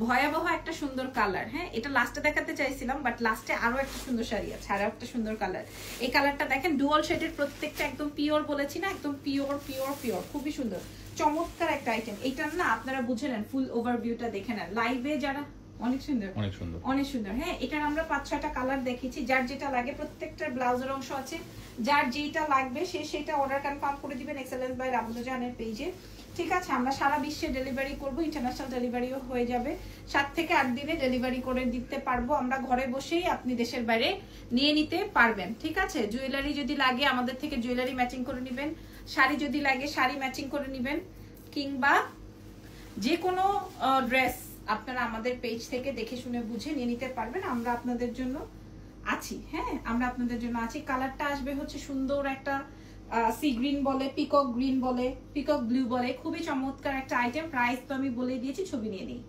ভয়াবহ একটা সুন্দর কালার। হ্যাঁ, এটা লাস্টে দেখাতে চাইছিলাম, বাট লাস্টে আরো একটা সুন্দর শাড়ি আছে, আরো একটা সুন্দর কালার। এই কালারটা দেখেন, ডুয়াল শেডের, প্রত্যেকটা একদম পিওর বলেছি না, একদম পিওর পিওর পিওর, খুবই সুন্দর চমৎকার একটা আইটেম। এইটার না আপনারা বুঝে নেন, ফুল ওভারভিউটা দেখে নেন লাইভে যারা। অনেক সুন্দর, অনেক সুন্দর, অনেক সুন্দর। হ্যাঁ, এটার আমরা 5-6টা কালার দেখিয়েছি, যার যেটা লাগে প্রত্যেকটার ব্লাউজের অংশ আছে, যার যেটা লাগবে সে সেটা অর্ডার কনফার্ম করে দিবেন এক্সেলেন্স বাই রাবুল জাহানের পেজে। ঠিক আছে, আমরা সারা বিশ্বে ডেলিভারি করব, ইন্টারন্যাশনাল ডেলিভারিও হয়ে যাবে। 7 থেকে 8 দিনে ডেলিভারি করে দিতে পারবো আমরা, ঘরে বসেই আপনি দেশের বাইরে নিয়ে নিতে পারবেন। ঠিক আছে, জুয়েলারি যদি লাগে আমাদের থেকে জুয়েলারি ম্যাচিং করে নেবেন, শাড়ি যদি লাগে শাড়ি ম্যাচিং করে নেবেন, কিংবা যে কোনো ড্রেস আপনারা আমাদের পেজ থেকে দেখে শুনে বুঝে নিয়ে নিতে পারবেন। আমরা আপনাদের জন্য আছি। হ্যাঁ, আমরা আপনাদের জন্য আছি। কালারটা আসবে হচ্ছে সুন্দর একটা সি গ্রিন বলে, পিকক গ্রিন বলে, পিকক ব্লু বলে, খুবই চমৎকার একটা আইটেম। প্রাইস তো আমি বলে দিয়েছি, ছবি নিয়ে নিই।